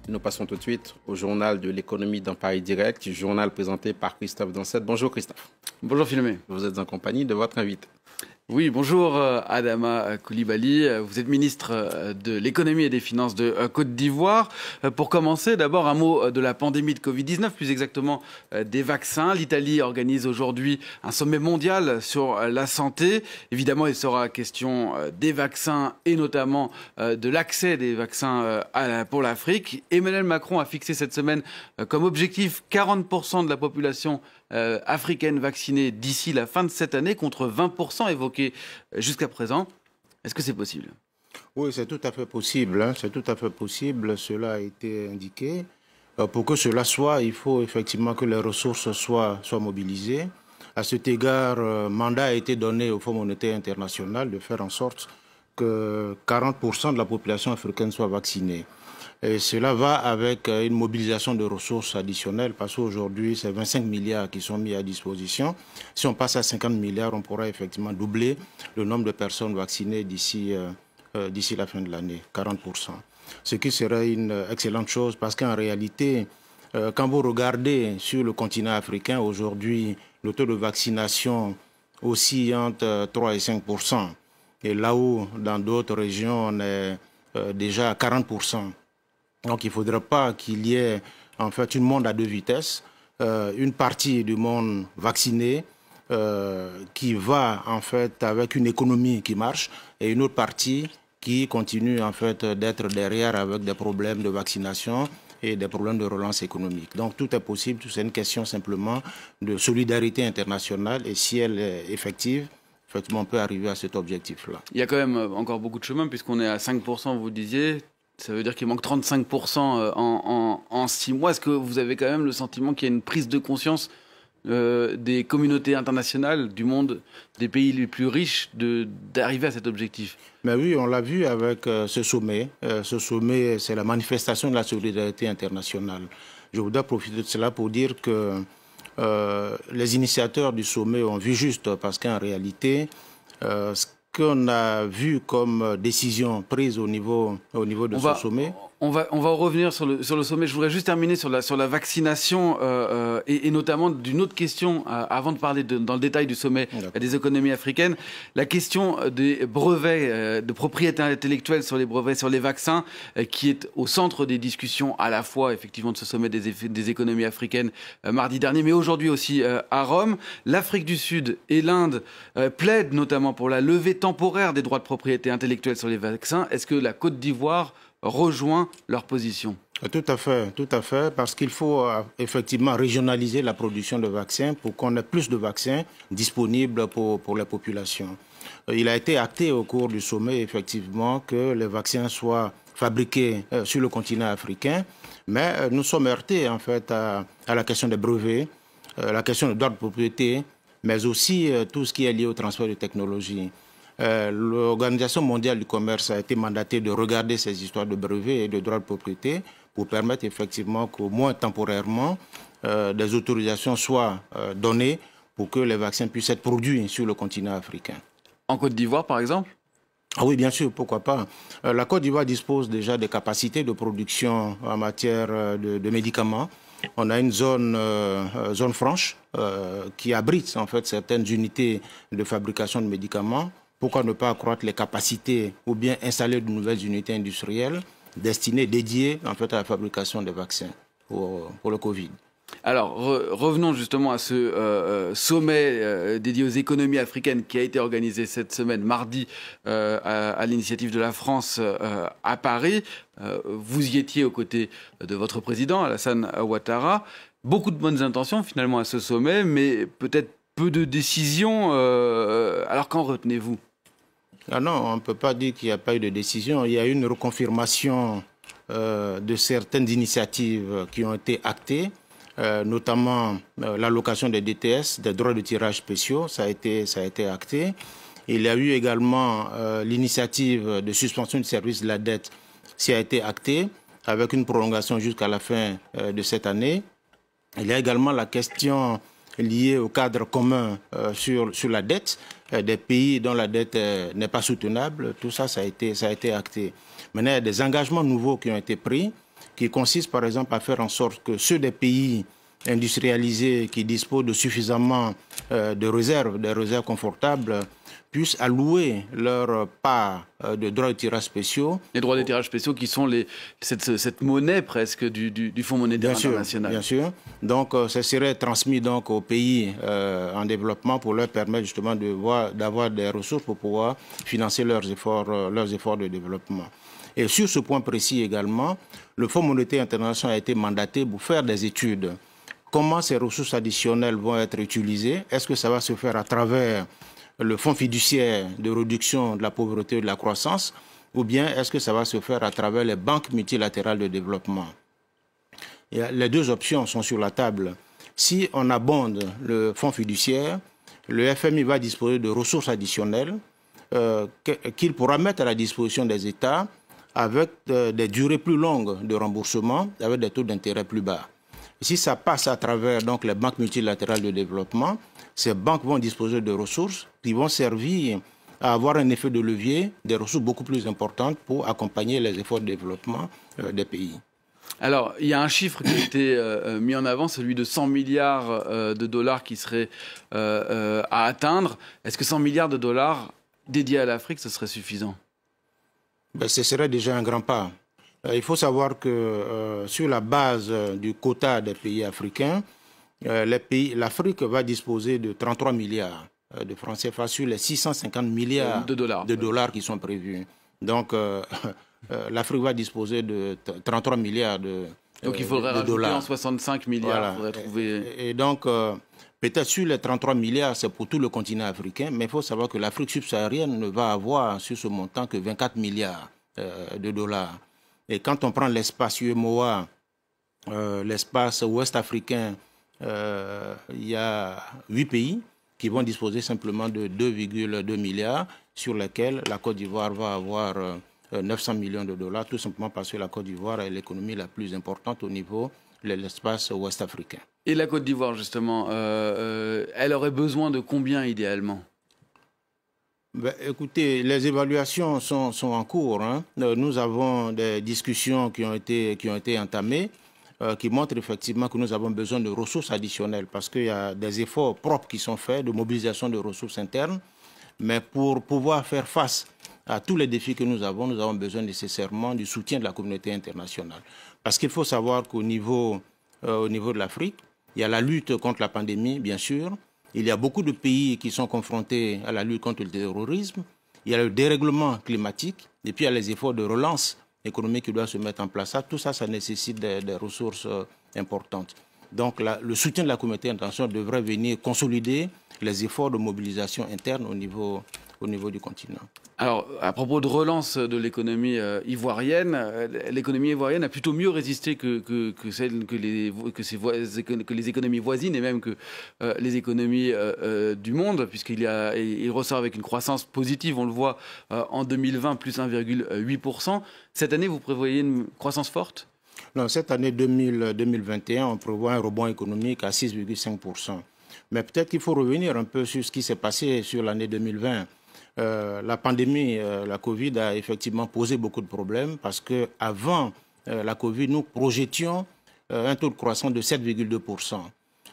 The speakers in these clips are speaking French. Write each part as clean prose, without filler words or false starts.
Nous passons tout de suite au journal de l'économie dans Paris Direct, journal présenté par Christophe Dansette. Bonjour Christophe. Bonjour Philomé. Vous êtes en compagnie de votre invité. Oui, bonjour Adama Coulibaly. Vous êtes ministre de l'économie et des finances de Côte d'Ivoire. Pour commencer, d'abord un mot de la pandémie de Covid-19, plus exactement des vaccins. L'Italie organise aujourd'hui un sommet mondial sur la santé. Évidemment, il sera question des vaccins et notamment de l'accès des vaccins pour l'Afrique. Emmanuel Macron a fixé cette semaine comme objectif 40% de la population africaine vaccinée d'ici la fin de cette année, contre 20% évoqués jusqu'à présent. Est-ce que c'est possible? Oui, c'est tout à fait possible. C'est tout à fait possible. Cela a été indiqué. Pour que cela soit, il faut effectivement que les ressources soient mobilisées. À cet égard, mandat a été donné au Fonds monétaire international de faire en sorte que 40% de la population africaine soit vaccinée. Et cela va avec une mobilisation de ressources additionnelles, parce qu'aujourd'hui, c'est 25 milliards qui sont mis à disposition. Si on passe à 50 milliards, on pourra effectivement doubler le nombre de personnes vaccinées d'ici la fin de l'année, 40%. Ce qui serait une excellente chose, parce qu'en réalité, quand vous regardez sur le continent africain, aujourd'hui, le taux de vaccination oscille entre 3 et 5%. Et là où, dans d'autres régions, on est déjà à 40%. Donc il ne faudrait pas qu'il y ait en fait un monde à deux vitesses, une partie du monde vacciné qui va en fait avec une économie qui marche et une autre partie qui continue en fait d'être derrière avec des problèmes de vaccination et des problèmes de relance économique. Donc tout est possible, c'est une question simplement de solidarité internationale et si elle est effective, effectivement on peut arriver à cet objectif-là. Il y a quand même encore beaucoup de chemin puisqu'on est à 5%, vous disiez. Ça veut dire qu'il manque 35% en 6 mois. Est-ce que vous avez quand même le sentiment qu'il y a une prise de conscience des communautés internationales, du monde, des pays les plus riches, d'arriver à cet objectif? Mais oui, on l'a vu avec ce sommet. Ce sommet, c'est la manifestation de la solidarité internationale. Je voudrais profiter de cela pour dire que les initiateurs du sommet ont vu juste, parce qu'en réalité, ce qu'on a vu comme décision prise au niveau de ce sommet. On va revenir sur le sommet. Je voudrais juste terminer sur la vaccination et notamment d'une autre question avant de parler dans le détail du sommet des économies africaines. La question des brevets, de propriété intellectuelle sur les brevets, sur les vaccins, qui est au centre des discussions à la fois effectivement de ce sommet des économies africaines mardi dernier, mais aujourd'hui aussi à Rome. L'Afrique du Sud et l'Inde plaident notamment pour la levée temporaire des droits de propriété intellectuelle sur les vaccins. Est-ce que la Côte d'Ivoire rejoint leur position? Tout à fait, parce qu'il faut effectivement régionaliser la production de vaccins pour qu'on ait plus de vaccins disponibles pour la population. Il a été acté au cours du sommet, effectivement, que les vaccins soient fabriqués sur le continent africain, mais nous sommes heurtés, en fait, à la question des brevets, la question de droits de propriété, mais aussi tout ce qui est lié au transfert de technologies. L'Organisation mondiale du commerce a été mandatée de regarder ces histoires de brevets et de droits de propriété pour permettre effectivement qu'au moins temporairement, des autorisations soient données pour que les vaccins puissent être produits sur le continent africain. En Côte d'Ivoire, par exemple? Ah oui, bien sûr, pourquoi pas. La Côte d'Ivoire dispose déjà des capacités de production en matière de médicaments. On a une zone franche qui abrite en fait certaines unités de fabrication de médicaments. Pourquoi ne pas accroître les capacités ou bien installer de nouvelles unités industrielles destinées, dédiées en fait à la fabrication des vaccins pour le Covid? Alors, revenons justement à ce sommet dédié aux économies africaines qui a été organisé cette semaine, mardi, à l'initiative de la France à Paris. Vous y étiez aux côtés de votre président, Alassane Ouattara. Beaucoup de bonnes intentions finalement à ce sommet, mais peut-être peu de décisions. Alors qu'en retenez-vous? Ah non, on ne peut pas dire qu'il n'y a pas eu de décision. Il y a eu une reconfirmation de certaines initiatives qui ont été actées, notamment l'allocation des DTS, des droits de tirage spéciaux, ça a été acté. Il y a eu également l'initiative de suspension du service de la dette, ça a été acté, avec une prolongation jusqu'à la fin de cette année. Il y a également la question liée au cadre commun sur la dette des pays dont la dette n'est pas soutenable. Tout ça, ça a été acté. Maintenant, il y a des engagements nouveaux qui ont été pris, qui consiste par exemple à faire en sorte que ceux des pays industrialisés qui disposent de suffisamment de réserves, des réserves confortables, puissent allouer leur part de droits de tirage spéciaux. Les droits de tirage spéciaux qui sont cette monnaie presque du Fonds monétaire international. Bien sûr. Donc, ça serait transmis donc, aux pays en développement pour leur permettre justement d'avoir des ressources pour pouvoir financer leurs efforts de développement. Et sur ce point précis également, le Fonds monétaire international a été mandaté pour faire des études. Comment ces ressources additionnelles vont être utilisées? Est-ce que ça va se faire à travers le fonds fiduciaire de réduction de la pauvreté et de la croissance, ou bien est-ce que ça va se faire à travers les banques multilatérales de développement? Et les deux options sont sur la table. Si on abonde le fonds fiduciaire, le FMI va disposer de ressources additionnelles qu'il pourra mettre à la disposition des États avec des durées plus longues de remboursement, avec des taux d'intérêt plus bas. Si ça passe à travers donc, les banques multilatérales de développement, ces banques vont disposer de ressources qui vont servir à avoir un effet de levier, des ressources beaucoup plus importantes pour accompagner les efforts de développement des pays. Alors, il y a un chiffre qui a été mis en avant, celui de 100 milliards de dollars qui serait à atteindre. Est-ce que 100 milliards de dollars dédiés à l'Afrique, ce serait suffisant? Ce serait déjà un grand pas. Il faut savoir que sur la base du quota des pays africains, l'Afrique va disposer de 33 milliards de francs CFA sur les 650 milliards de dollars qui sont prévus. Donc, l'Afrique va disposer de 33 milliards de dollars. Donc, il faudrait rajouter en 65 milliards. Voilà. Et donc, peut-être sur les 33 milliards, c'est pour tout le continent africain, mais il faut savoir que l'Afrique subsaharienne ne va avoir sur ce montant que 24 milliards de dollars. Et quand on prend l'espace UEMOA, l'espace ouest africain, il y a 8 pays qui vont disposer simplement de 2,2 milliards sur lesquels la Côte d'Ivoire va avoir 900 millions de dollars, tout simplement parce que la Côte d'Ivoire est l'économie la plus importante au niveau de l'espace ouest africain. Et la Côte d'Ivoire, justement, elle aurait besoin de combien idéalement? Écoutez, les évaluations sont en cours. Hein. Nous avons des discussions qui ont été entamées qui montrent effectivement que nous avons besoin de ressources additionnelles parce qu'il y a des efforts propres qui sont faits de mobilisation de ressources internes. Mais pour pouvoir faire face à tous les défis que nous avons besoin nécessairement du soutien de la communauté internationale. Parce qu'il faut savoir qu'au niveau de l'Afrique, il y a la lutte contre la pandémie, bien sûr. Il y a beaucoup de pays qui sont confrontés à la lutte contre le terrorisme. Il y a le dérèglement climatique. Et puis, il y a les efforts de relance économique qui doivent se mettre en place. Tout ça, ça nécessite des ressources importantes. Donc, le soutien de la communauté internationale devrait venir consolider les efforts de mobilisation interne au niveau du continent. Alors, à propos de relance de l'économie ivoirienne, l'économie ivoirienne a plutôt mieux résisté que les économies voisines et même que les économies du monde, puisqu'il ressort avec une croissance positive, on le voit en 2020, plus 1,8%. Cette année, vous prévoyez une croissance forte? Non, cette année 2021, on prévoit un rebond économique à 6,5%. Mais peut-être qu'il faut revenir un peu sur ce qui s'est passé sur l'année 2020. La pandémie, la Covid a effectivement posé beaucoup de problèmes parce qu'avant la Covid, nous projetions un taux de croissance de 7,2%,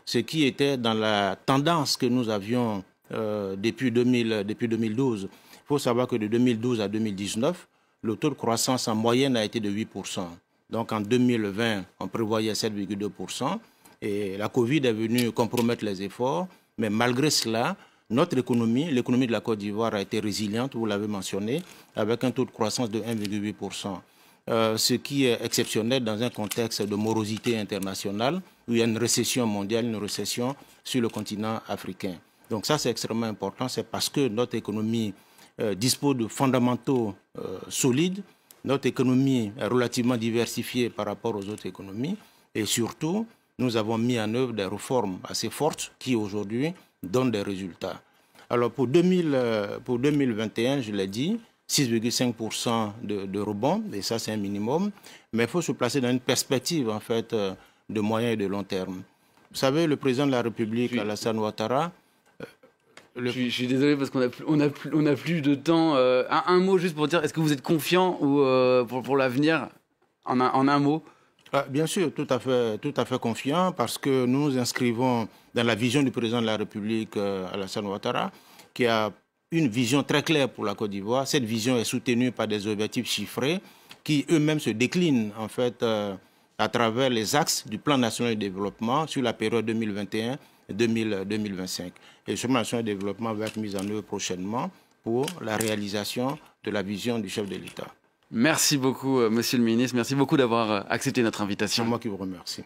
ce qui était dans la tendance que nous avions depuis 2012. Il faut savoir que de 2012 à 2019, le taux de croissance en moyenne a été de 8%. Donc en 2020, on prévoyait 7,2%. Et la Covid est venue compromettre les efforts. Mais malgré cela, notre économie, l'économie de la Côte d'Ivoire a été résiliente, vous l'avez mentionné, avec un taux de croissance de 1,8%. Ce qui est exceptionnel dans un contexte de morosité internationale, où il y a une récession mondiale, une récession sur le continent africain. Donc ça, c'est extrêmement important. C'est parce que notre économie dispose de fondamentaux solides. Notre économie est relativement diversifiée par rapport aux autres économies. Et surtout, nous avons mis en œuvre des réformes assez fortes qui, aujourd'hui, donnent des résultats. Alors, pour 2021, je l'ai dit, 6,5% de rebond, et ça, c'est un minimum. Mais il faut se placer dans une perspective, en fait, de moyen et de long terme. Vous savez, le président de la République, Alassane Ouattara... Je suis désolé parce qu'on a plus de temps. Un mot juste pour dire, est-ce que vous êtes confiant ou, pour l'avenir en un mot? Bien sûr, tout à fait confiant, parce que nous nous inscrivons dans la vision du président de la République, Alassane Ouattara, qui a une vision très claire pour la Côte d'Ivoire. Cette vision est soutenue par des objectifs chiffrés qui eux-mêmes se déclinent en fait à travers les axes du plan national de développement sur la période 2021-2025. Et ce plan national de développement va être mis en œuvre prochainement pour la réalisation de la vision du chef de l'État. Merci beaucoup, Monsieur le ministre. Merci beaucoup d'avoir accepté notre invitation. C'est moi qui vous remercie.